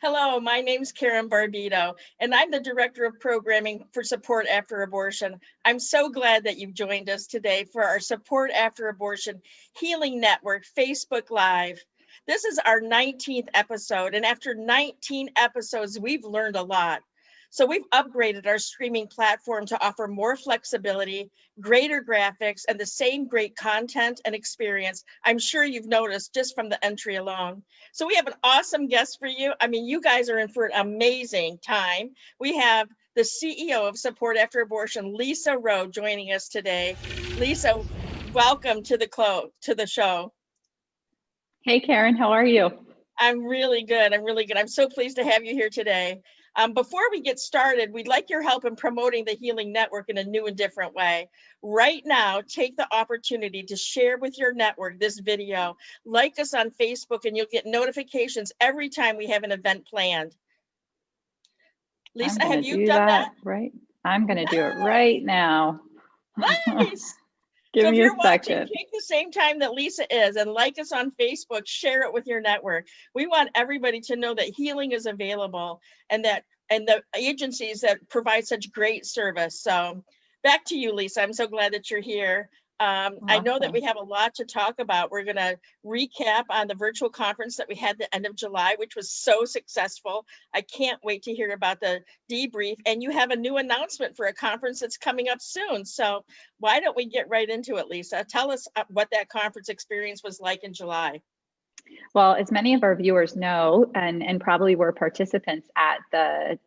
Hello, my name's Karen Barbito, and I'm the Director of Programming for Support After Abortion. I'm so glad that you've joined us today for our Support After Abortion Healing Network Facebook Live. This is our 19th episode, and after 19 episodes, we've learned a lot. So we've upgraded our streaming platform to offer more flexibility, greater graphics, and the same great content and experience I'm sure you've noticed just from the entry alone. So we have an awesome guest for you. I mean, you guys are in for an amazing time. We have the CEO of Support After Abortion, Lisa Rowe, joining us today. Lisa, welcome to the show. Hey, Karen, how are you? I'm really good. I'm so pleased to have you here today. Before we get started, we'd like your help in promoting the Healing Network in a new and different way. Right now, take the opportunity to share with your network this video. Like us on Facebook, and you'll get notifications every time we have an event planned. Lisa, have you done that? Right. I'm going to do it right now. Nice. Give me a second. Watching, take the same time that Lisa is and like us on Facebook, share it with your network. We want everybody to know that healing is available and the agencies that provide such great service. So back to you, Lisa. I'm so glad that you're here. Awesome. I know that we have a lot to talk about. We're going to recap on the virtual conference that we had the end of July, which was so successful. I can't wait to hear about the debrief. And you have a new announcement for a conference that's coming up soon. So why don't we get right into it, Lisa? Tell us what that conference experience was like in July. Well, as many of our viewers know, and probably were participants at the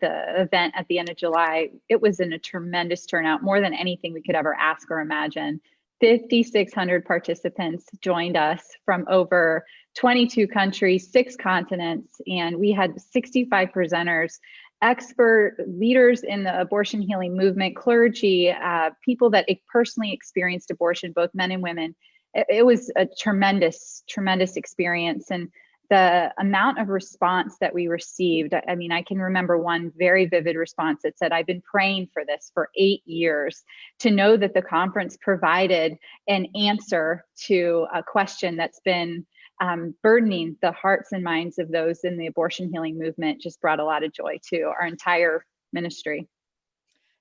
event at the end of July, it was in a tremendous turnout, more than anything we could ever ask or imagine. 5,600 participants joined us from over 22 countries, 6 continents, and we had 65 presenters, expert leaders in the abortion healing movement, clergy, people that personally experienced abortion, both men and women. It was a tremendous, tremendous experience. And the amount of response that we received, I mean, I can remember one very vivid response that said, I've been praying for this for 8 years. To know that the conference provided an answer to a question that's been burdening the hearts and minds of those in the abortion healing movement just brought a lot of joy to our entire ministry.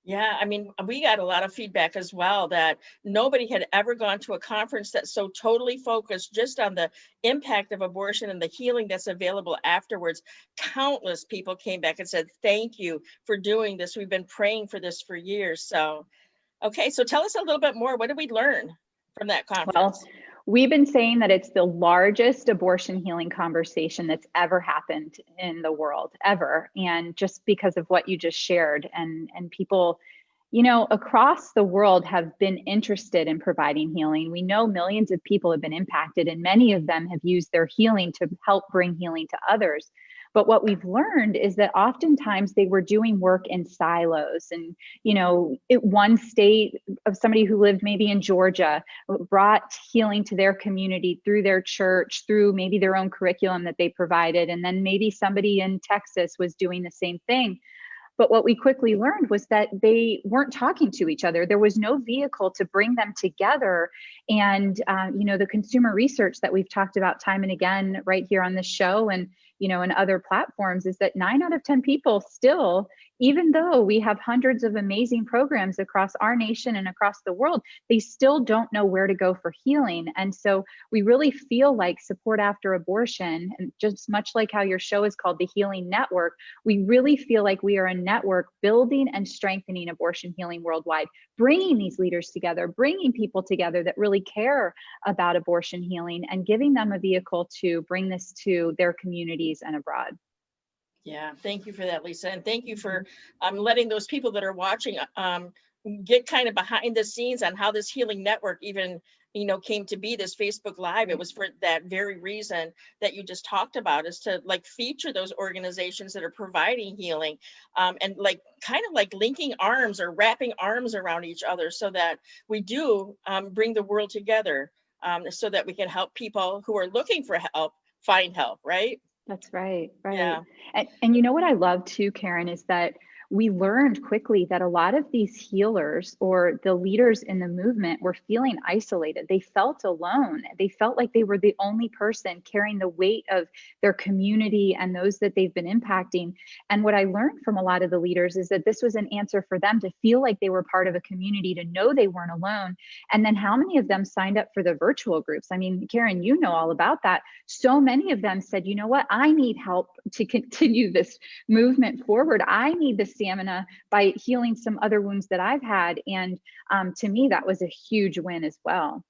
Yeah, I mean, we got a lot of feedback as well that nobody had ever gone to a conference that's so totally focused just on the impact of abortion and the healing that's available afterwards. Countless people came back and said, thank you for doing this. We've been praying for this for years. So, okay, so tell us a little bit more. What did we learn from that conference? Well, we've been saying that it's the largest abortion healing conversation that's ever happened in the world, ever. And just because of what you just shared, and people, you know, across the world have been interested in providing healing. We know millions of people have been impacted, and many of them have used their healing to help bring healing to others. But what we've learned is that oftentimes they were doing work in silos. And, you know, one state of somebody who lived maybe in Georgia brought healing to their community through their church, through maybe their own curriculum that they provided. And then maybe somebody in Texas was doing the same thing. But what we quickly learned was that they weren't talking to each other. There was no vehicle to bring them together. And, you know, the consumer research that we've talked about time and again right here on this show and, you know, and other platforms is that 9 out of 10 people still, even though we have hundreds of amazing programs across our nation and across the world, they still don't know where to go for healing. And so we really feel like Support After Abortion, and just much like how your show is called the Healing Network, we really feel like we are a network building and strengthening abortion healing worldwide, bringing these leaders together, bringing people together that really care about abortion healing and giving them a vehicle to bring this to their communities and abroad. Yeah, thank you for that, Lisa. And thank you for letting those people that are watching get kind of behind the scenes on how this healing network even, you know, came to be, this Facebook Live. It was for that very reason that you just talked about, is to like feature those organizations that are providing healing and like kind of like linking arms or wrapping arms around each other so that we do bring the world together so that we can help people who are looking for help find help, right? That's right. Right. Yeah. And you know what I love too, Karen, is that we learned quickly that a lot of these healers or the leaders in the movement were feeling isolated. They felt alone. They felt like they were the only person carrying the weight of their community and those that they've been impacting. And what I learned from a lot of the leaders is that this was an answer for them to feel like they were part of a community, to know they weren't alone. And then how many of them signed up for the virtual groups? I mean, Karen, you know all about that. So many of them said, you know what, I need help to continue this movement forward. I need the stamina by healing some other wounds that I've had. And to me, that was a huge win as well.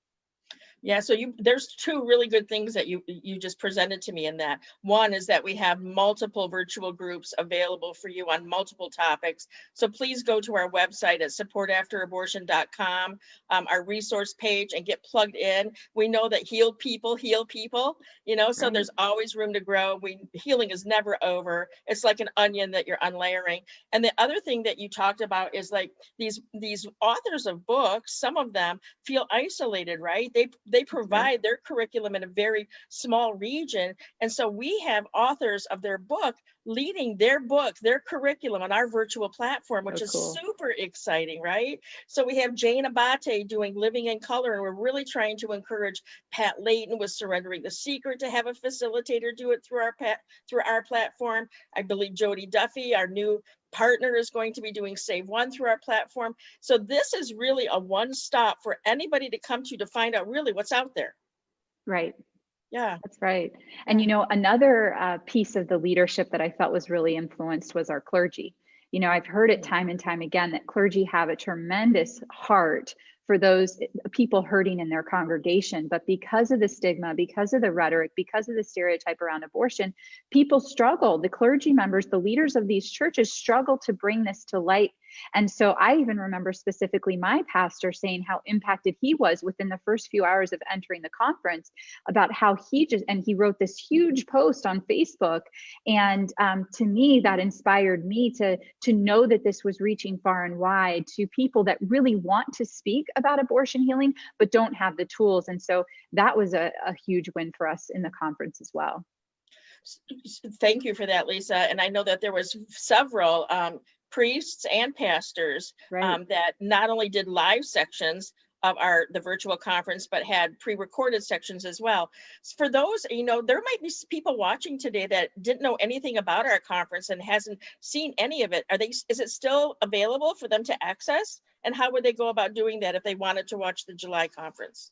Yeah, so there's two really good things that you just presented to me in that. One is that we have multiple virtual groups available for you on multiple topics. So please go to our website at supportafterabortion.com, our resource page, and get plugged in. We know that healed people heal people, you know, so there's always room to grow. Healing is never over. It's like an onion that you're unlayering. And the other thing that you talked about is like these authors of books, some of them feel isolated, right? They provide their curriculum in a very small region. And so we have authors of their book leading their book, their curriculum on our virtual platform, which is super exciting, right? So we have Jane Abate doing Living in Color, and we're really trying to encourage Pat Layton with Surrendering the Secret to have a facilitator do it through our platform. I believe Jody Duffy, our new partner, is going to be doing Save One through our platform. So this is really a one-stop for anybody to come to find out really what's out there. Right. Yeah, that's right. And, you know, another piece of the leadership that I felt was really influenced was our clergy. You know, I've heard it time and time again that clergy have a tremendous heart for those people hurting in their congregation. But because of the stigma, because of the rhetoric, because of the stereotype around abortion, people struggle. The clergy members, the leaders of these churches struggle to bring this to light. And so I even remember specifically my pastor saying how impacted he was within the first few hours of entering the conference about how he wrote this huge post on Facebook. And to me, that inspired me to know that this was reaching far and wide to people that really want to speak about abortion healing, but don't have the tools. And so that was a huge win for us in the conference as well. Thank you for that, Lisa. And I know that there was several priests and pastors that not only did live sections of the virtual conference, but had pre-recorded sections as well. For those, you know, there might be people watching today that didn't know anything about our conference and hasn't seen any of it. Is it still available for them to access? And how would they go about doing that if they wanted to watch the July conference?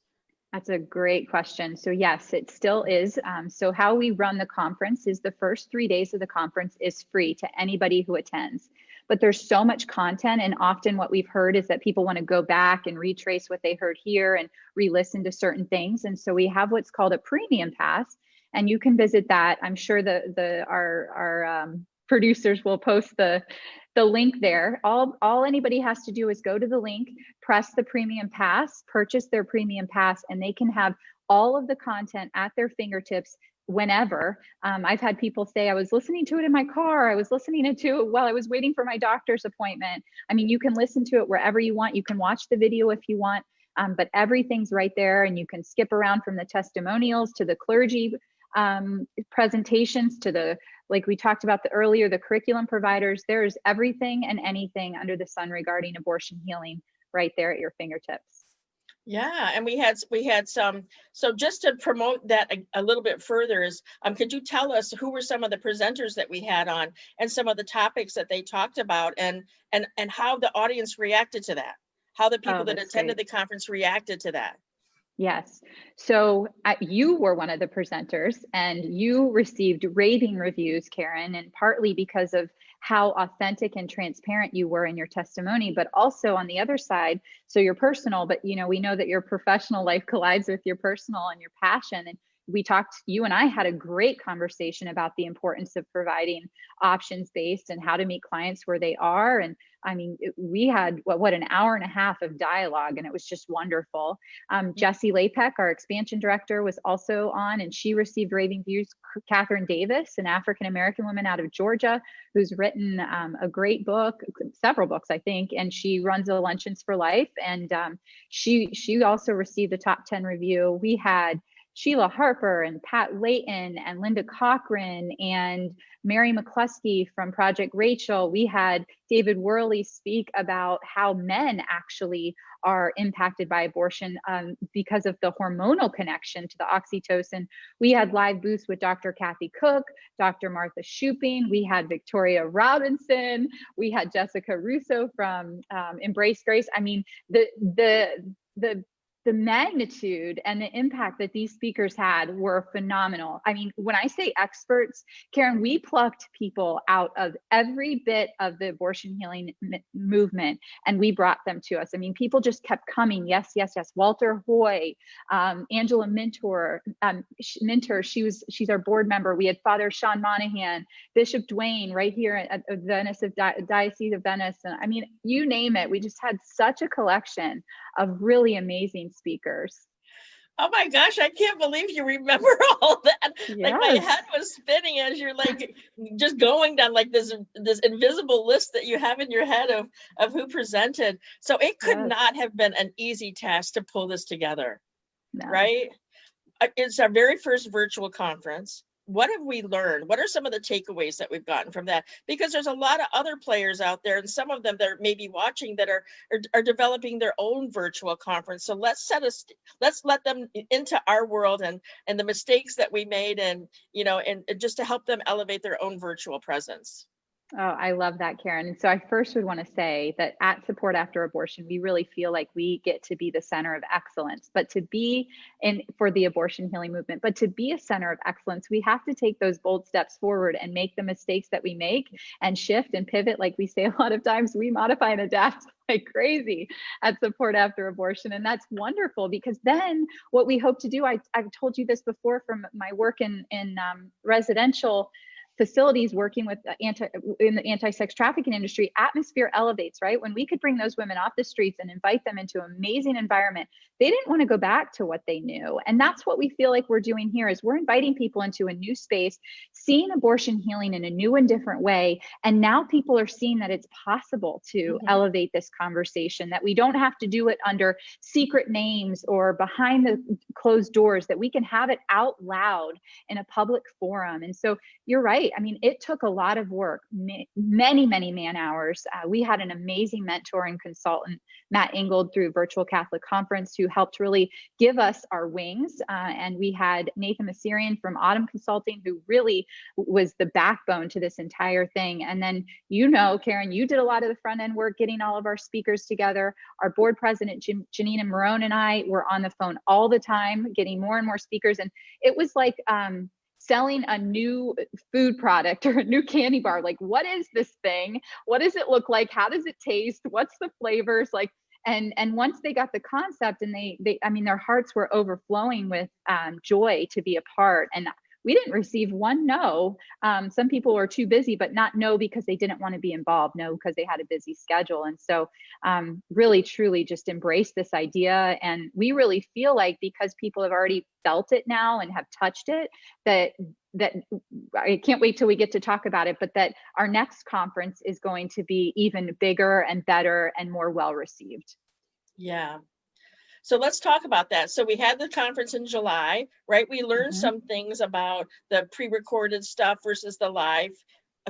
That's a great question. So yes, it still is. So how we run the conference is the first 3 days of the conference is free to anybody who attends. But there's so much content, and often what we've heard is that people want to go back and retrace what they heard here and re-listen to certain things. And so we have what's called a premium pass, and you can visit that. I'm sure our producers will post the link there. All anybody has to do is go to the link, press the premium pass, purchase their premium pass, and they can have all of the content at their fingertips whenever. I've had people say, I was listening to it in my car. I was listening to it while I was waiting for my doctor's appointment. I mean, you can listen to it wherever you want. You can watch the video if you want, but everything's right there, and you can skip around from the testimonials to the clergy presentations to the, like we talked about earlier, the curriculum providers. There's everything and anything under the sun regarding abortion healing right there at your fingertips. Yeah, and we had some. So just to promote that a little bit further is, could you tell us who were some of the presenters that we had on and some of the topics that they talked about and how the audience reacted to that, how the people that attended the conference reacted to that? Yes. So you were one of the presenters, and you received raving reviews, Karen, and partly because of how authentic and transparent you were in your testimony, but also on the other side, so your personal, but you know, we know that your professional life collides with your personal and your passion. And you and I had a great conversation about the importance of providing options-based and how to meet clients where they are. And I mean, we had an hour and a half of dialogue, and it was just wonderful. Jessie Lapek, our expansion director, was also on, and she received raving reviews. Catherine Davis, an African-American woman out of Georgia, who's written a great book, several books, I think, and she runs a Luncheons for Life. And she also received a top 10 review. We had Sheila Harper and Pat Layton and Linda Cochran and Mary Mccluskey from Project Rachel. We had David Worley speak about how men actually are impacted by abortion because of the hormonal connection to the oxytocin. We had live booths with Dr. Kathy Cook, Dr. Martha Shuping. We had Victoria Robinson. We had Jessica Russo from Embrace Grace. I mean, the magnitude and the impact that these speakers had were phenomenal. I mean, when I say experts, Karen, we plucked people out of every bit of the abortion healing movement and we brought them to us. I mean, people just kept coming. Yes, yes, yes. Walter Hoy, Angela Minter, she's our board member. We had Father Sean Monahan, Bishop Dwayne right here at Venice of Diocese of Venice. And I mean, you name it. We just had such a collection of really amazing speakers. Oh my gosh, I can't believe you remember all that. Yes. Like my head was spinning as you're like just going down like this invisible list that you have in your head of who presented. So it could not have been an easy task to pull this together, right? It's our very first virtual conference. What have we learned? What are some of the takeaways that we've gotten from that? Because there's a lot of other players out there, and some of them that are maybe watching that are developing their own virtual conference. So let's let them into our world and the mistakes that we made, and and just to help them elevate their own virtual presence. Oh, I love that, Karen. And so I first would want to say that at Support After Abortion, we really feel like we get to be the center of excellence, but to be for the abortion healing movement, but to be a center of excellence, we have to take those bold steps forward and make the mistakes that we make and shift and pivot. Like we say a lot of times, we modify and adapt like crazy at Support After Abortion. And that's wonderful, because then what we hope to do, I've told you this before from my work in residential facilities working with in the anti-sex trafficking industry, atmosphere elevates, right? When we could bring those women off the streets and invite them into an amazing environment, they didn't want to go back to what they knew. And that's what we feel like we're doing here, is we're inviting people into a new space, seeing abortion healing in a new and different way. And now people are seeing that it's possible to elevate this conversation, that we don't have to do it under secret names or behind the closed doors, that we can have it out loud in a public forum. And so you're right. I mean, it took a lot of work, many, many man hours. We had an amazing mentor and consultant, Matt Ingold, through Virtual Catholic Conference, who helped really give us our wings. And we had Nathan Masserian from Autumn Consulting, who really was the backbone to this entire thing. And then, Karen, you did a lot of the front end work, getting all of our speakers together. Our board president, Janina Marone, and I were on the phone all the time, getting more and more speakers. And it was like, selling a new food product or a new candy bar. Like, what is this thing? What does it look like? How does it taste? What's the flavors like? And once they got the concept, and I mean, their hearts were overflowing with joy to be a part. And we didn't receive one no. Some people were too busy, but not no because they didn't want to be involved, no because they had a busy schedule. And so really, truly just embrace this idea. And we really feel like, because people have already felt it now and have touched it, that I can't wait till we get to talk about it, but that our next conference is going to be even bigger and better and more well received. Yeah. So let's talk about that. So we had the conference in July, right? We learned some things about the pre-recorded stuff versus the live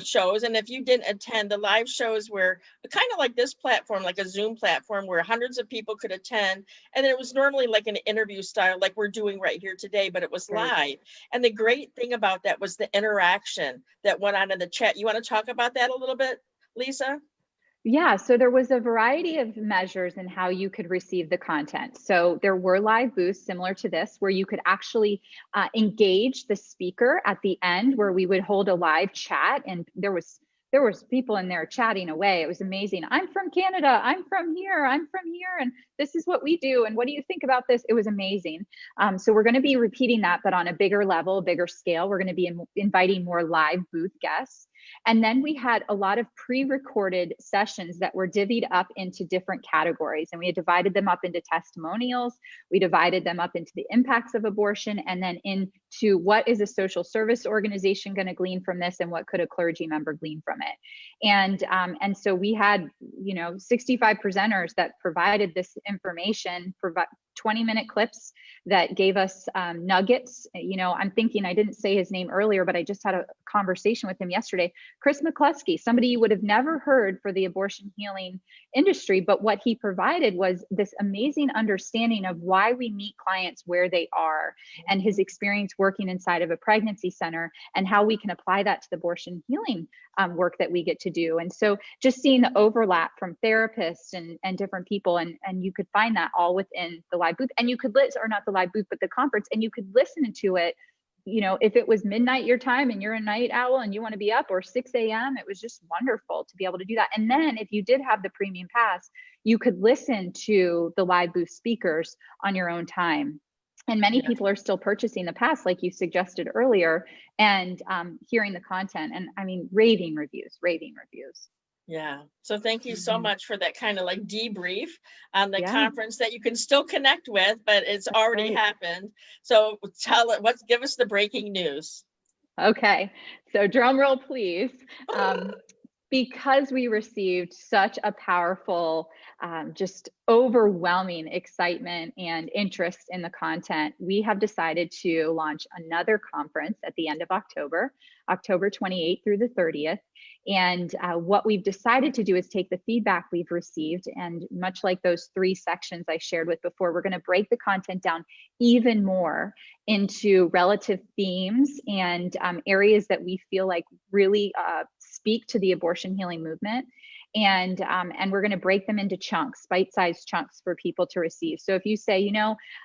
shows. And if you didn't attend, the live shows were kind of like this platform, like a Zoom platform where hundreds of people could attend. And it was normally like an interview style, like we're doing right here today, but it was live. And the great thing about that was the interaction that went on in the chat. You want to talk about that a little bit, Lisa? Yeah, so there was a variety of measures in how you could receive the content. So there were live booths similar to this, where you could actually engage the speaker at the end, where we would hold a live chat, and there was people in there chatting away. It was amazing. I'm from Canada. I'm from here. And this is what we do. And what do you think about this? It was amazing. So we're going to be repeating that, but on a bigger level, bigger scale. We're going to be inviting more live booth guests. And then we had a lot of pre-recorded sessions that were divvied up into different categories. And we had divided them up into testimonials. We divided them up into the impacts of abortion, and then into what is a social service organization going to glean from this, and what could a clergy member glean from it. And so we had, 65 presenters that provided this information, 20-minute clips that gave us nuggets. I'm thinking, I didn't say his name earlier, but I just had a conversation with him yesterday. Chris Mccluskey, somebody you would have never heard for the abortion healing industry, but what he provided was this amazing understanding of why we meet clients where they are, and his experience working inside of a pregnancy center, and how we can apply that to the abortion healing work that we get to do. And so just seeing the overlap from therapists and different people, and you could find that all within the live booth, and you could listen, or not the live booth, but the conference, and you could listen to it. If it was midnight your time and you're a night owl and you want to be up, or 6 a.m., it was just wonderful to be able to do that. And then if you did have the premium pass, you could listen to the live booth speakers on your own time. And many people are still purchasing the pass, like you suggested earlier, and hearing the content. And I mean, raving reviews. Yeah. So thank you so much for that kind of like debrief on the conference that you can still connect with, but it's already happened. So give us the breaking news. Okay. So drum roll, please. Because we received such a powerful, just overwhelming excitement and interest in the content, we have decided to launch another conference at the end of October 28th through the 30th. And what we've decided to do is take the feedback we've received, and much like those 3 sections I shared with before, we're going to break the content down even more into relative themes and areas that we feel like really speak to the abortion healing movement. And we're going to break them into chunks, bite-sized chunks for people to receive. So if you say,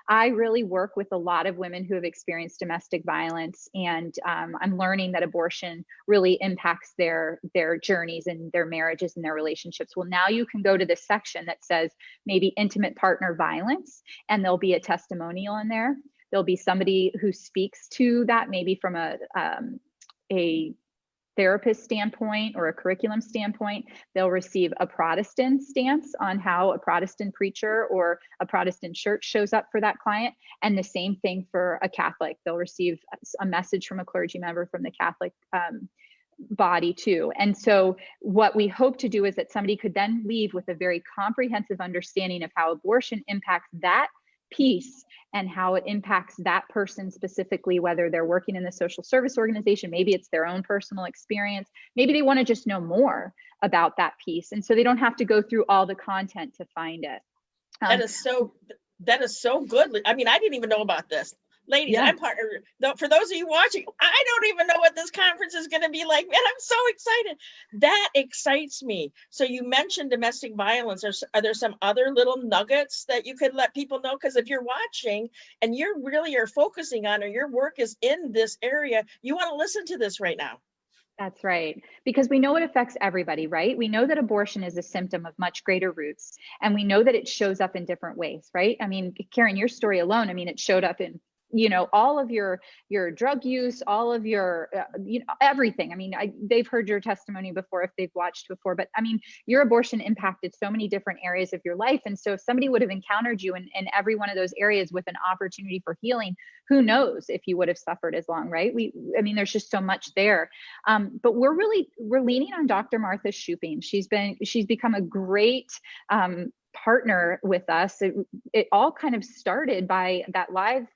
I really work with a lot of women who have experienced domestic violence, and I'm learning that abortion really impacts their journeys and their marriages and their relationships. Well, now you can go to this section that says maybe intimate partner violence, and there'll be a testimonial in there. There'll be somebody who speaks to that, maybe from a therapist standpoint or a curriculum standpoint. They'll receive a Protestant stance on how a Protestant preacher or a Protestant church shows up for that client. And the same thing for a Catholic. They'll receive a message from a clergy member from the Catholic body too. And so what we hope to do is that somebody could then leave with a very comprehensive understanding of how abortion impacts that piece, and how it impacts that person specifically, whether they're working in the social service organization, maybe it's their own personal experience, maybe they want to just know more about that piece. And so they don't have to go through all the content to find it. That is so good. I mean, I didn't even know about this. Ladies, I'm partner. For those of you watching, I don't even know what this conference is going to be like. Man, I'm so excited. That excites me. So you mentioned domestic violence. Are there some other little nuggets that you could let people know? Because if you're watching and you really are focusing on, or your work is in this area, you want to listen to this right now. That's right. Because we know it affects everybody, right? We know that abortion is a symptom of much greater roots, and we know that it shows up in different ways, right? I mean, Karen, your story alone, I mean, it showed up in all of your drug use, all of your, everything. I mean, they've heard your testimony before if they've watched before, but I mean, your abortion impacted so many different areas of your life. And so if somebody would have encountered you in every one of those areas with an opportunity for healing, who knows if you would have suffered as long, right? I mean, there's just so much there. But we're leaning on Dr. Martha Shuping. She's become a great, partner with us. It all kind of started by that live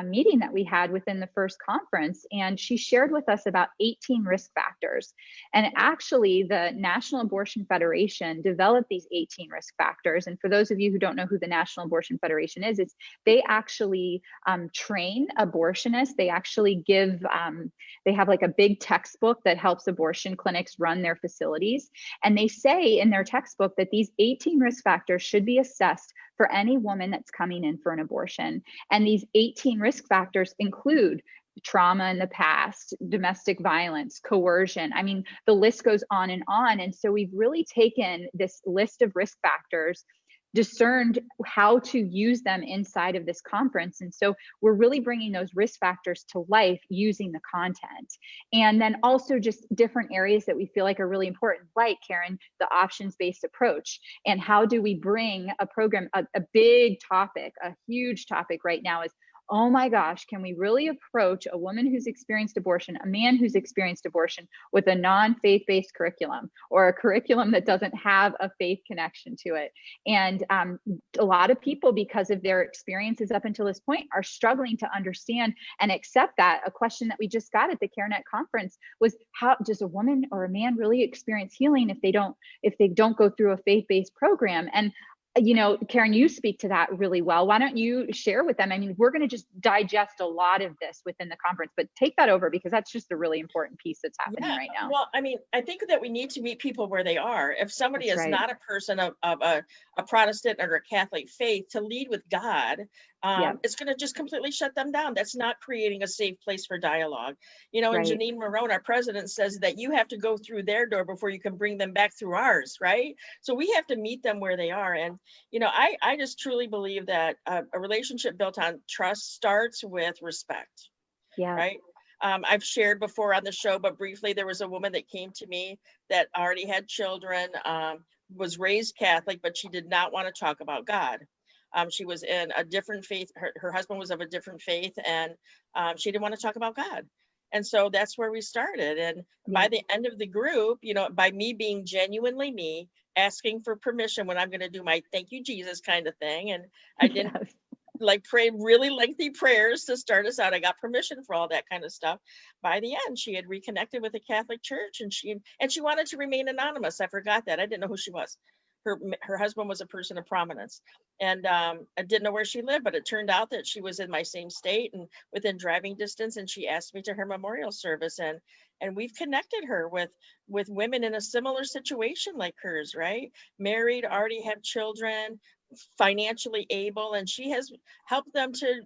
meeting that we had within the first conference. And she shared with us about 18 risk factors. And actually, the National Abortion Federation developed these 18 risk factors. And for those of you who don't know who the National Abortion Federation is, they actually train abortionists. They actually give, they have like a big textbook that helps abortion clinics run their facilities. And they say in their textbook that these 18 risk factors should be assessed for any woman that's coming in for an abortion. And these 18 risk factors include trauma in the past, domestic violence, coercion. I mean, the list goes on and on. And so we've really taken this list of risk factors, discerned how to use them inside of this conference. And so we're really bringing those risk factors to life using the content. And then also just different areas that we feel like are really important, like Karen, the options-based approach. And how do we bring a program, a big topic, a huge topic right now is oh my gosh, can we really approach a woman who's experienced abortion, a man who's experienced abortion with a non-faith-based curriculum, or a curriculum that doesn't have a faith connection to it? And a lot of people, because of their experiences up until this point, are struggling to understand and accept that. A question that we just got at the CareNet conference was, how does a woman or a man really experience healing if they don't go through a faith-based program? And Karen, you speak to that really well. Why don't you share with them? I mean, we're going to just digest a lot of this within the conference, but take that over, because that's just a really important piece that's happening right now. Well, I mean, I think that we need to meet people where they are. If somebody That's is right. not a person of a Protestant or a Catholic faith, to lead with God, it's going to just completely shut them down. That's not creating a safe place for dialogue. And Right. Janine Marone, our president, says that you have to go through their door before you can bring them back through ours, right? So we have to meet them where they are. And, I just truly believe that a relationship built on trust starts with respect. Yeah. Right. I've shared before on the show, but briefly, there was a woman that came to me that already had children, was raised Catholic, but she did not want to talk about God. She was in a different faith. Her husband was of a different faith, and she didn't want to talk about God. And so that's where we started. And by the end of the group, by me being genuinely me, asking for permission when I'm going to do my thank you, Jesus kind of thing. And I didn't pray really lengthy prayers to start us out. I got permission for all that kind of stuff. By the end, she had reconnected with the Catholic Church, and she wanted to remain anonymous. I forgot that. I didn't know who she was. Her husband was a person of prominence, and I didn't know where she lived, but it turned out that she was in my same state and within driving distance. And she asked me to her memorial service, and we've connected her with women in a similar situation like hers, right? Married, already have children, financially able, and she has helped them to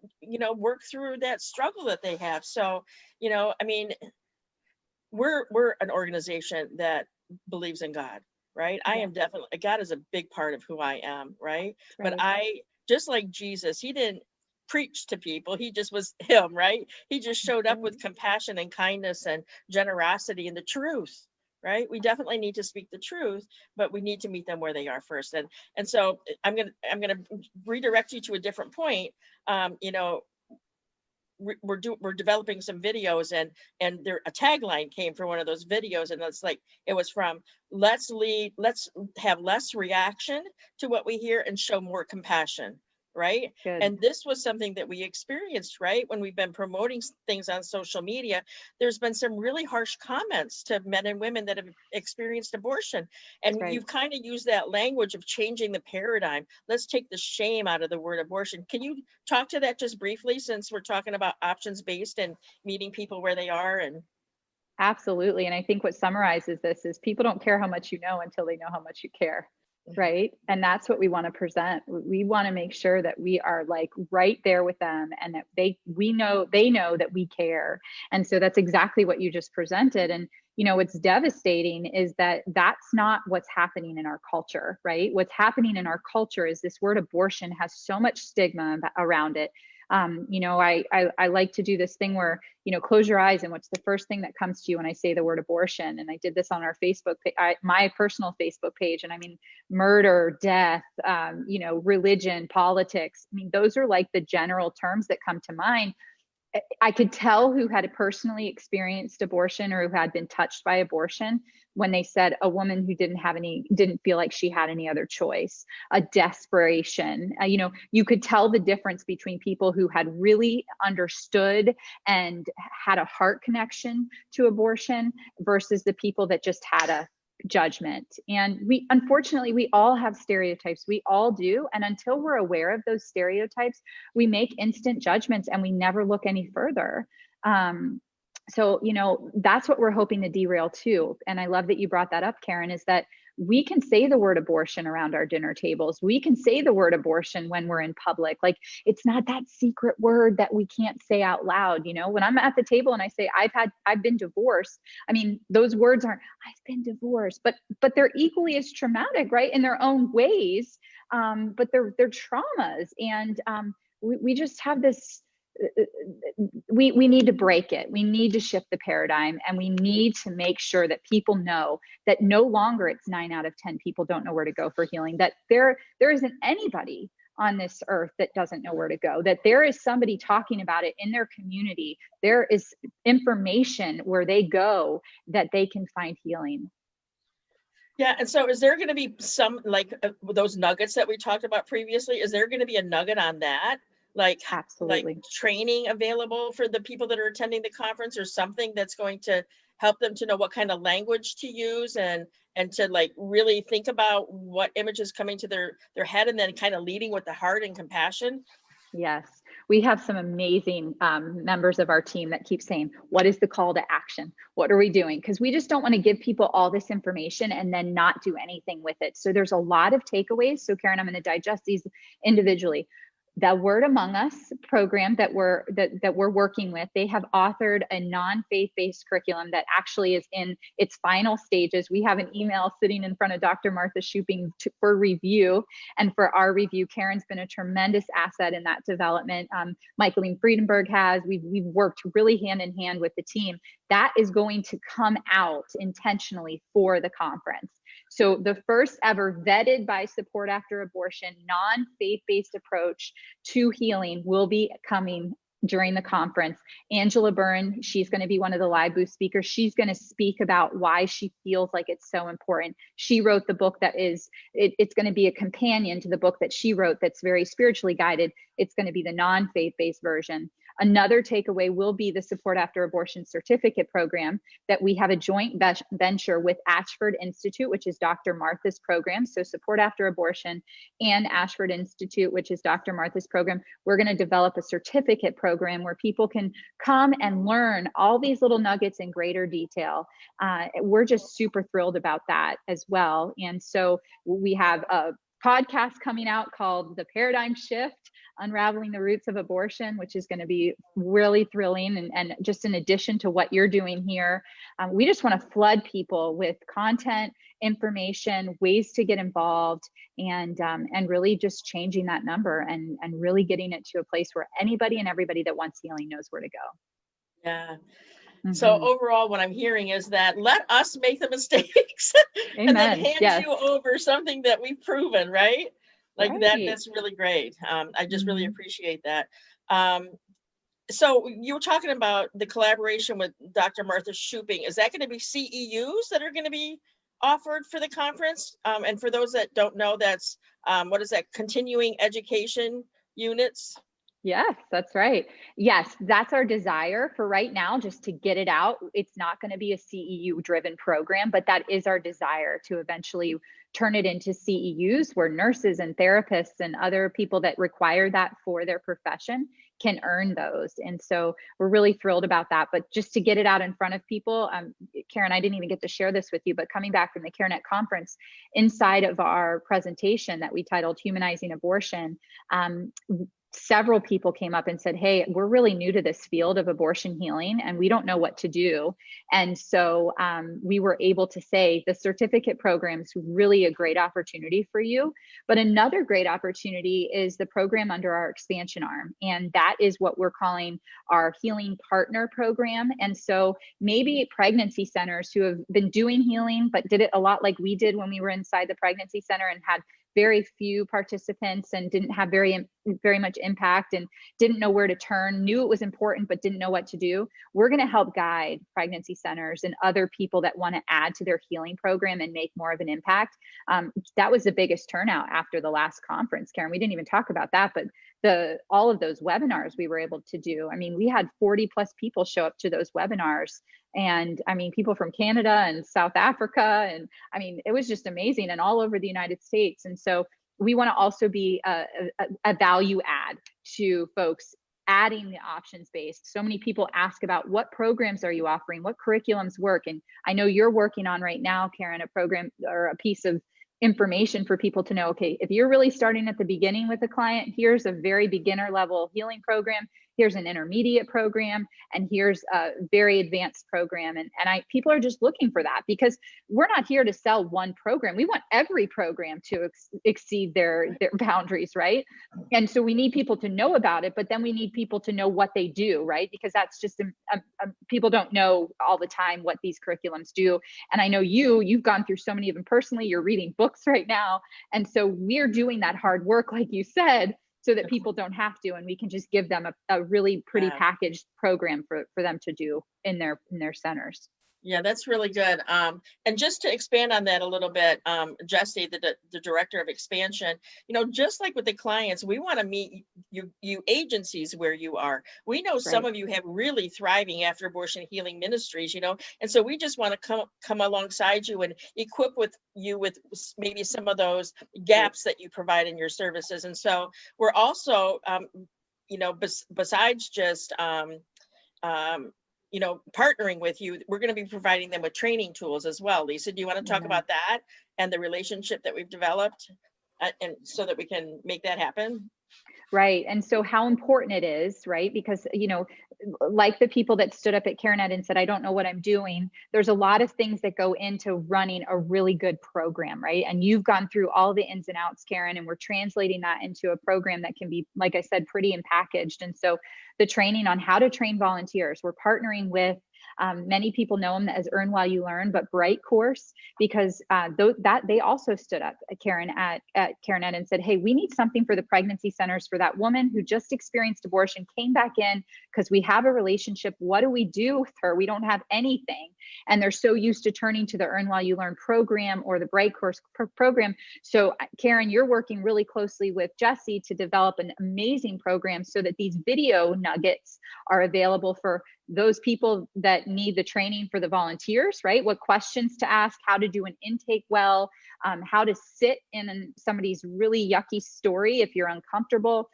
work through that struggle that they have. So I mean, we're an organization that believes in God, right? I am definitely, God is a big part of who I am, right? But I, just like Jesus, he didn't preach to people, he just was him, right? He just showed up with compassion and kindness and generosity and the truth. Right? We definitely need to speak the truth, but we need to meet them where they are first. And so I'm gonna redirect you to a different point. We're developing some videos, and a tagline came from one of those videos, and it was from let's have less reaction to what we hear and show more compassion. Right. Good. And this was something that we experienced, right? When we've been promoting things on social media, there's been some really harsh comments to men and women that have experienced abortion. And you've kind of used that language of changing the paradigm. Let's take the shame out of the word abortion. Can you talk to that just briefly, since we're talking about options-based and meeting people where they are? And Absolutely. And I think what summarizes this is, people don't care how much you know until they know how much you care. Right. And that's what we want to present. We want to make sure that we are right there with them, and that they know that we care. And so that's exactly what you just presented. And what's devastating is that that's not what's happening in our culture, right? What's happening in our culture is this word abortion has so much stigma around it. I like to do this thing where, close your eyes, and what's the first thing that comes to you when I say the word abortion? And I did this on our Facebook, my personal Facebook page. And I mean, murder, death, religion, politics. I mean, those are the general terms that come to mind. I could tell who had personally experienced abortion, or who had been touched by abortion, when they said a woman who didn't feel like she had any other choice, a desperation. You could tell the difference between people who had really understood and had a heart connection to abortion versus the people that just had a judgment. And unfortunately, we all have stereotypes. We all do. And until we're aware of those stereotypes, we make instant judgments and we never look any further. So that's what we're hoping to derail too. And I love that you brought that up, Karen, is that we can say the word abortion around our dinner tables. We can say the word abortion when we're in public. It's not that secret word that we can't say out loud. When I'm at the table and I say, I've been divorced. I mean, those words aren't, I've been divorced, but they're equally as traumatic, right? In their own ways. But they're traumas. And we just have this, we need to break it. We need to shift the paradigm, and we need to make sure that people know that no longer it's 9 out of 10 people don't know where to go for healing, that there isn't anybody on this earth that doesn't know where to go, that there is somebody talking about it in their community. There is information where they go that they can find healing. Yeah. And so is there going to be some, like those nuggets that we talked about previously? Is there going to be a nugget on that? Absolutely. Like training available for the people that are attending the conference, or something that's going to help them to know what kind of language to use, and to like really think about what image is coming to their head, and then kind of leading with the heart and compassion? Yes, we have some amazing members of our team that keep saying, what is the call to action? What are we doing? Because we just don't want to give people all this information and then not do anything with it. So there's a lot of takeaways. So Karen, I'm going to digest these individually. The Word Among Us program that we're working with, they have authored a non-faith-based curriculum that actually is in its final stages. We have an email sitting in front of Dr. Martha Shuping for review, and for our review, Karen's been a tremendous asset in that development. Michaeline Friedenberg has. We've worked really hand in hand with the team. That is going to come out intentionally for the conference. So the first ever vetted by Support After Abortion, non-faith-based approach to healing will be coming during the conference. Angela Byrne, she's going to be one of the live booth speakers. She's going to speak about why she feels like it's so important. She wrote the book that is, it's going to be a companion to the book that she wrote that's very spiritually guided. It's going to be the non-faith-based version. Another takeaway will be the Support After Abortion certificate program that we have a joint venture with Ashford Institute, which is Dr. Martha's program. So Support After Abortion and Ashford Institute, which is Dr. Martha's program. We're going to develop a certificate program where people can come and learn all these little nuggets in greater detail. We're just super thrilled about that as well. And so we have a podcast coming out called The Paradigm Shift, Unraveling the Roots of Abortion, which is going to be really thrilling. And just in addition to what you're doing here, we just want to flood people with content, information, ways to get involved, and really just changing that number and really getting it to a place where anybody and everybody that wants healing knows where to go. Yeah. So overall, what I'm hearing is that let us make the mistakes and then hand you over something that we've proven, right? Like that's really great. I just really appreciate that. So you were talking about the collaboration with Dr. Martha Shuping. Is that going to be CEUs that are going to be offered for the conference? And for those that don't know, that's what is that? Continuing education units? Yes, that's right. Yes, that's our desire for right now, just to get it out. It's not going to be a CEU driven program, but that is our desire to eventually turn it into CEUs where nurses and therapists and other people that require that for their profession can earn those. And so we're really thrilled about that. But just to get it out in front of people, Karen, I didn't even get to share this with you, but coming back from the CareNet conference, inside of our presentation that we titled Humanizing Abortion, several people came up and said, hey, we're really new to this field of abortion healing and we don't know what to do. And so we were able to say the certificate program is really a great opportunity for you. But another great opportunity is the program under our expansion arm. And that is what we're calling our Healing Partner Program. And so maybe pregnancy centers who have been doing healing, but did it a lot like we did when we were inside the pregnancy center and had very few participants and didn't have very much impact and didn't know where to turn, knew it was important, but didn't know what to do. We're going to help guide pregnancy centers and other people that want to add to their healing program and make more of an impact. That was the biggest turnout after the last conference, Karen. We didn't even talk about that, but all of those webinars we were able to do. I mean, we had 40 plus people show up to those webinars. And I mean, people from Canada and South Africa. And I mean, it was just amazing, and all over the United States. And so we want to also be a value add to folks adding the options based. So many people ask about what programs are you offering? What curriculums work? And I know you're working on right now, Karen, a program or a piece of information for people to know, okay, if you're really starting at the beginning with a client, here's a very beginner level healing program. here's an intermediate program, and here's a very advanced program. And people are just looking for that, because we're not here to sell one program. We want every program to exceed their boundaries, right? And so we need people to know about it, but then we need people to know what they do, right? Because that's just people don't know all the time what these curriculums do. And I know you've gone through so many of them personally. You're reading books right now, and so we're doing that hard work, like you said, so that people don't have to, and we can just give them a really pretty packaged program for them to do in their centers. Yeah, that's really good. And just to expand on that a little bit, Jesse, the director of expansion, just like with the clients, we want to meet you agencies where you are. We know some of you have really thriving after abortion healing ministries, and so we just want to come alongside you and equip you with maybe some of those gaps that you provide in your services. And so we're also, besides just partnering with you, we're going to be providing them with training tools as well. Lisa, do you want to talk about that and the relationship that we've developed, and so that we can make that happen? Right. And so how important it is, right? Because, like the people that stood up at CareNet and said, I don't know what I'm doing, there's a lot of things that go into running a really good program, right? And you've gone through all the ins and outs, Karen, and we're translating that into a program that can be, like I said, pretty and packaged. And so the training on how to train volunteers, we're partnering with many people know them as Earn While You Learn, but Bright Course, because that they also stood up, Karen, at CareNet and said, hey, we need something for the pregnancy centers for that woman who just experienced abortion, came back in because we have a relationship. What do we do with her? We don't have anything. And they're so used to turning to the Earn While You Learn program or the Bright Course program. So Karen, you're working really closely with Jesse to develop an amazing program so that these video nuggets are available for those people that need the training for the volunteers, right? What questions to ask, how to do an intake well, how to sit in somebody's really yucky story if you're uncomfortable.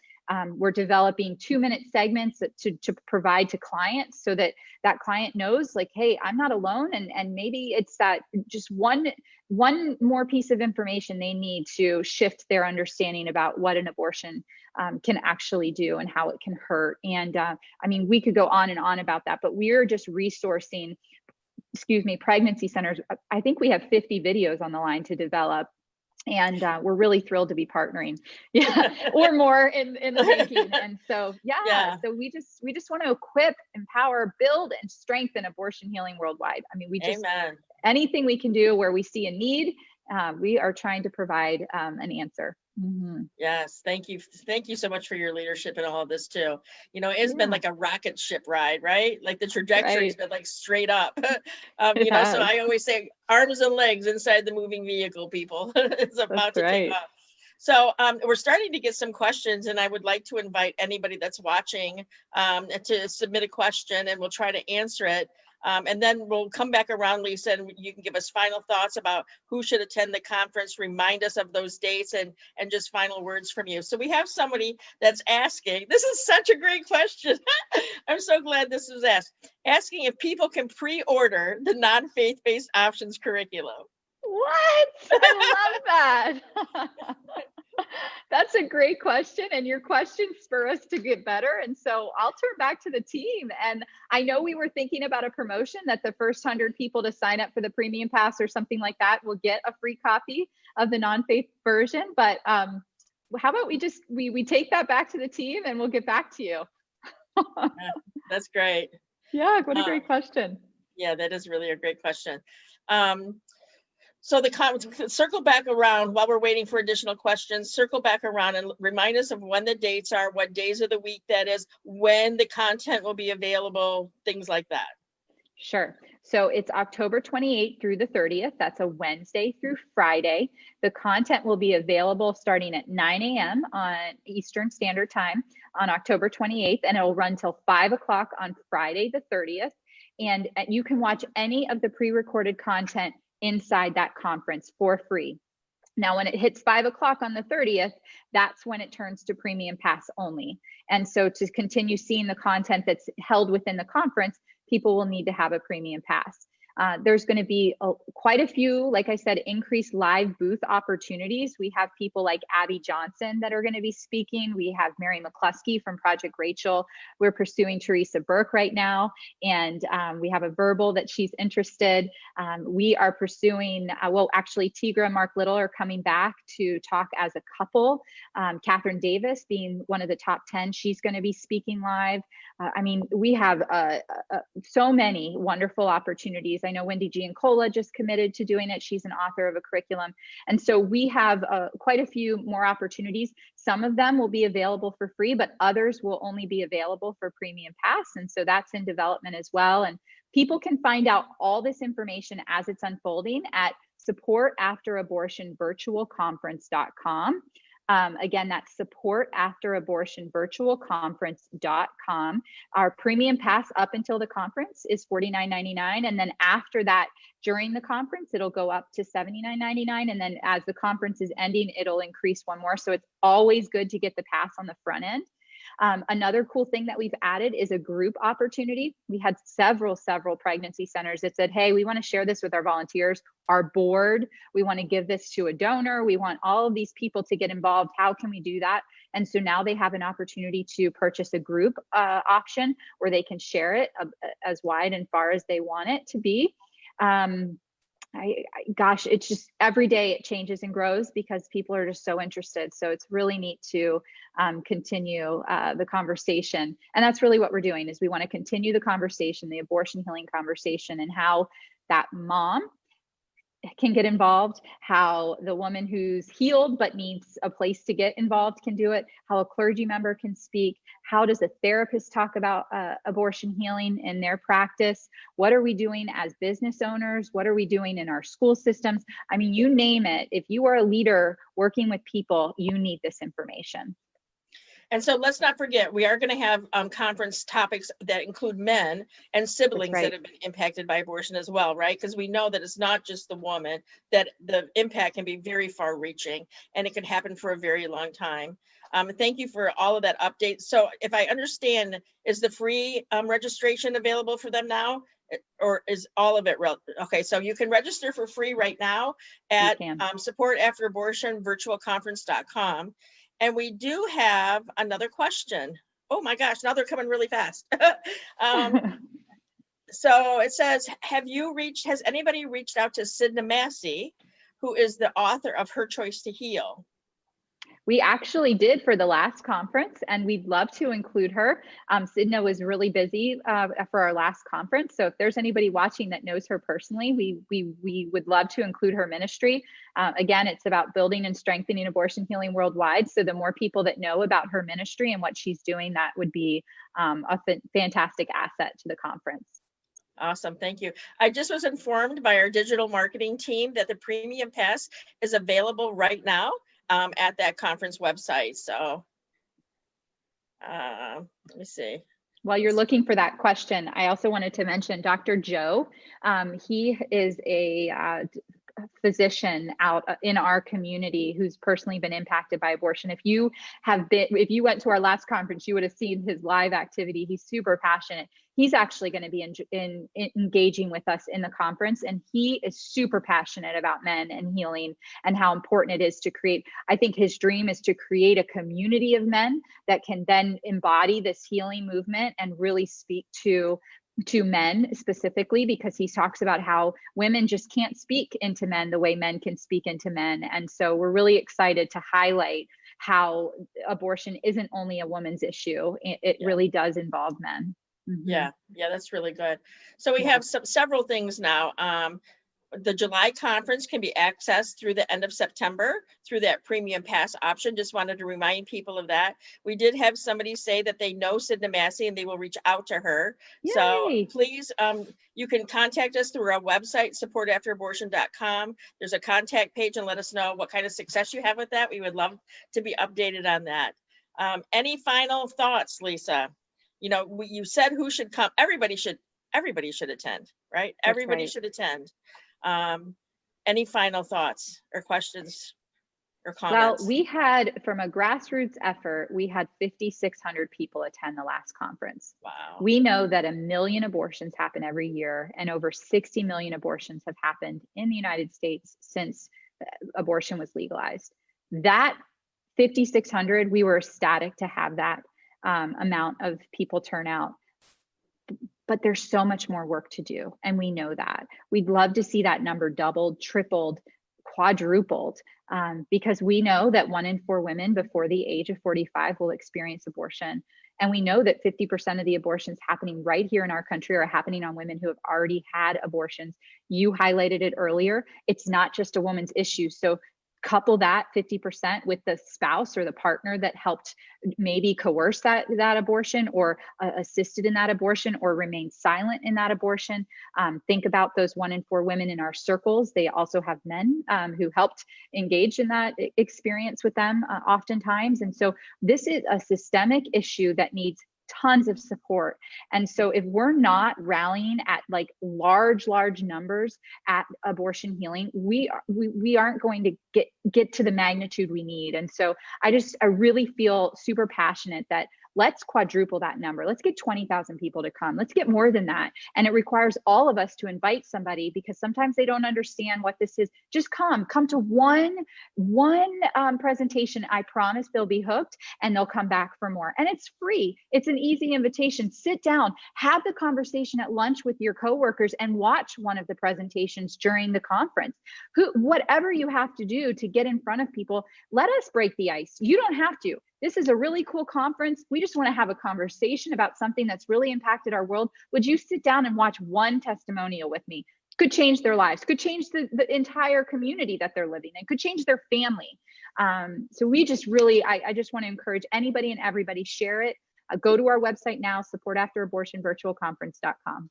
We're developing 2-minute segments to provide to clients so that client knows, like, hey, I'm not alone. And maybe it's that just one more piece of information they need to shift their understanding about what an abortion can actually do and how it can hurt. And we could go on and on about that, but we're just resourcing, pregnancy centers. I think we have 50 videos on the line to develop. And we're really thrilled to be partnering, or more in the making. And so, so we just want to equip, empower, build, and strengthen abortion healing worldwide. We just, anything we can do where we see a need, we are trying to provide an answer. Mm-hmm. Yes. Thank you. Thank you so much for your leadership in all of this too. It's been like a rocket ship ride, right? Like the trajectory's been like straight up. So I always say arms and legs inside the moving vehicle, people. It's about to take off. So we're starting to get some questions, and I would like to invite anybody that's watching to submit a question, and we'll try to answer it. And then we'll come back around, Lisa, and you can give us final thoughts about who should attend the conference, remind us of those dates, and just final words from you. So we have somebody that's asking, this is such a great question. I'm so glad this was asked. Asking if people can pre-order the non-faith-based options curriculum. What? I love that. That's a great question, and your questions spur us to get better. And so I'll turn back to the team. And I know we were thinking about a promotion that the first 100 people to sign up for the premium pass or something like that will get a free copy of the non-faith version. But how about we take that back to the team, and we'll get back to you. That's great. Yeah, what a great question. Yeah, that is really a great question. So circle back around while we're waiting for additional questions, circle back around and remind us of when the dates are, what days of the week that is, when the content will be available, things like that. Sure. So it's October 28th through the 30th. That's a Wednesday through Friday. The content will be available starting at 9 a.m. on Eastern Standard Time on October 28th, and it will run till 5 o'clock on Friday the 30th. And you can watch any of the pre-recorded content inside that conference for free. Now, when it hits 5 o'clock on the 30th, that's when it turns to premium pass only. And so to continue seeing the content that's held within the conference, people will need to have a premium pass. There's going to be quite a few, like I said, increased live booth opportunities. We have people like Abby Johnson that are going to be speaking. We have Mary Mccluskey from Project Rachel. We're pursuing Teresa Burke right now, and we have a verbal that she's interested. We are pursuing, well, actually, Tigra and Mark Little are coming back to talk as a couple. Catherine Davis being one of the top 10, she's going to be speaking live. I mean, we have so many wonderful opportunities. I know Wendy Giancola just committed to doing it. She's an author of a curriculum. And so we have quite a few more opportunities. Some of them will be available for free, but others will only be available for premium pass. And so that's in development as well. And people can find out all this information as it's unfolding at supportafterabortionvirtualconference.com. Again, that's supportafterabortionvirtualconference.com. Our premium pass up until the conference is $49.99. And then after that, during the conference, it'll go up to $79.99. And then as the conference is ending, it'll increase one more. So it's always good to get the pass on the front end. Another cool thing that we've added is a group opportunity. We had several pregnancy centers that said, hey, we want to share this with our volunteers, our board. We want to give this to a donor. We want all of these people to get involved. How can we do that? And so now they have an opportunity to purchase a group option where they can share it as wide and far as they want it to be. Gosh, it's just every day it changes and grows because people are just so interested. So it's really neat to continue the conversation. And that's really what we're doing is we want to continue the conversation, the abortion healing conversation, and how that mom can get involved, how the woman who's healed but needs a place to get involved can do it, how a clergy member can speak, how does a therapist talk about abortion healing in their practice, what are we doing as business owners, what are we doing in our school systems? I mean, you name it. If you are a leader working with people, you need this information. And so let's not forget, we are going to have conference topics that include men and siblings that have been impacted by abortion as well, right? Because we know that it's not just the woman, that the impact can be very far reaching and it can happen for a very long time. Thank you for all of that update. So if I understand, is the free registration available for them now? Or is all of it okay? So you can register for free right now at supportafterabortionvirtualconference.com. And we do have another question. Oh my gosh, now they're coming really fast. So it says, has anybody reached out to Sidna Massey, who is the author of Her Choice to Heal? We actually did for the last conference, and we'd love to include her. Sidna was really busy for our last conference. So if there's anybody watching that knows her personally, we would love to include her ministry. Again, it's about building and strengthening abortion healing worldwide. So the more people that know about her ministry and what she's doing, that would be a fantastic asset to the conference. Awesome. Thank you. I just was informed by our digital marketing team that the premium pass is available right now at that conference website. So let me see. While you're looking for that question, I also wanted to mention Dr. Joe. He is a physician out in our community who's personally been impacted by abortion. If you went to our last conference, you would have seen his live activity. He's super passionate. He's actually going to be engaging with us in the conference, and he is super passionate about men and healing and how important it is to create. I think his dream is to create a community of men that can then embody this healing movement and really speak to men specifically, because he talks about how women just can't speak into men the way men can speak into men. And so we're really excited to highlight how abortion isn't only a woman's issue. It really does involve men. Mm-hmm. Yeah, that's really good. So we have several things now. The July conference can be accessed through the end of September through that premium pass option. Just wanted to remind people of that. We did have somebody say that they know Sidna Massey and they will reach out to her. Yay. So please, you can contact us through our website, supportafterabortion.com. There's a contact page, and let us know what kind of success you have with that. We would love to be updated on that. Any final thoughts, Lisa? You know, you said who should come. Everybody should attend, right? That's everybody right. should attend. Any final thoughts or questions or Well, comments? we had, from a grassroots effort, we had 5,600 people attend the last conference. Wow. We know that 1 million abortions happen every year, and over 60 million abortions have happened in the United States since abortion was legalized. That 5,600, we were ecstatic to have that amount of people turn out. But there's so much more work to do, and we know that. We'd love to see that number doubled, tripled, quadrupled, because we know that 1 in 4 women before the age of 45 will experience abortion. And we know that 50% of the abortions happening right here in our country are happening on women who have already had abortions. You highlighted it earlier. It's not just a woman's issue. So couple that 50% with the spouse or the partner that helped maybe coerce that abortion, or assisted in that abortion, or remained silent in that abortion. Think about those 1 in 4 women in our circles. They also have men who helped engage in that experience with them oftentimes. And so this is a systemic issue that needs tons of support. And so if we're not rallying at like large numbers at abortion healing, we aren't going to get to the magnitude we need. And so I really feel super passionate that let's quadruple that number. Let's get 20,000 people to come. Let's get more than that. And it requires all of us to invite somebody, because sometimes they don't understand what this is. Just come to one presentation. I promise they'll be hooked and they'll come back for more. And it's free. It's an easy invitation. Sit down, have the conversation at lunch with your coworkers, and watch one of the presentations during the conference. Whatever you have to do to get in front of people, let us break the ice. You don't have to. This is a really cool conference. We just want to have a conversation about something that's really impacted our world. Would you sit down and watch one testimonial with me? Could change their lives, could change the entire community that they're living in, could change their family. So we just really, I just want to encourage anybody and everybody, share it. Go to our website now, supportafterabortionvirtualconference.com.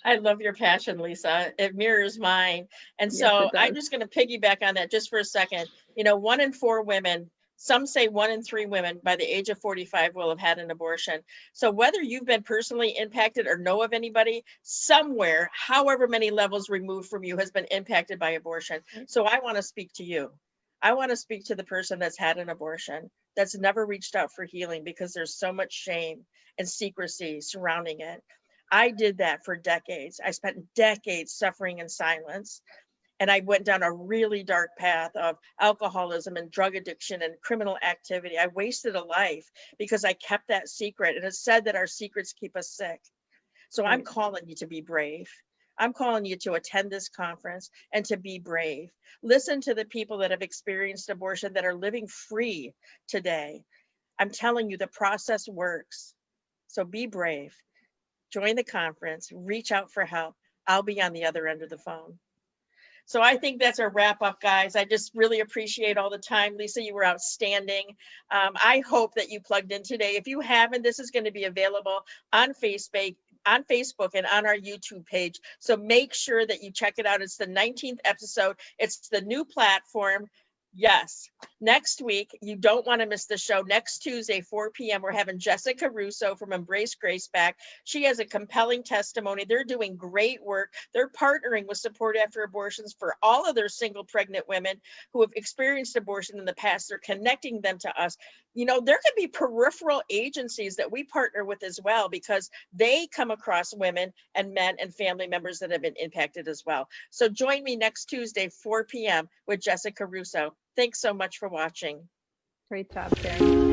I love your passion, Lisa. It mirrors mine. And Yes, so it does. I'm just going to piggyback on that just for a second. 1 in 4 women, some say 1 in 3 women by the age of 45 will have had an abortion. So whether you've been personally impacted or know of anybody somewhere, however many levels removed from you, has been impacted by abortion. So I want to speak to you. I want to speak to the person that's had an abortion, that's never reached out for healing because there's so much shame and secrecy surrounding it. I did that for decades. I spent decades suffering in silence. And I went down a really dark path of alcoholism and drug addiction and criminal activity. I wasted a life because I kept that secret. And it's said that our secrets keep us sick. So I'm calling you to be brave. I'm calling you to attend this conference and to be brave. Listen to the people that have experienced abortion, that are living free today. I'm telling you, the process works. So be brave. Join the conference, reach out for help. I'll be on the other end of the phone. So I think that's a wrap up, guys. I just really appreciate all the time. Lisa, you were outstanding. I hope that you plugged in today. If you haven't, this is going to be available on Facebook and on our YouTube page. So make sure that you check it out. It's the 19th episode. It's the new platform. Yes. Next week, you don't want to miss the show. Next Tuesday, 4 p.m., we're having Jessica Russo from Embrace Grace back. She has a compelling testimony. They're doing great work. They're partnering with Support After Abortions for all of their single pregnant women who have experienced abortion in the past. They're connecting them to us. There could be peripheral agencies that we partner with as well, because they come across women and men and family members that have been impacted as well. So join me next Tuesday, 4 p.m. with Jessica Russo. Thanks so much for watching. Great job, Karen.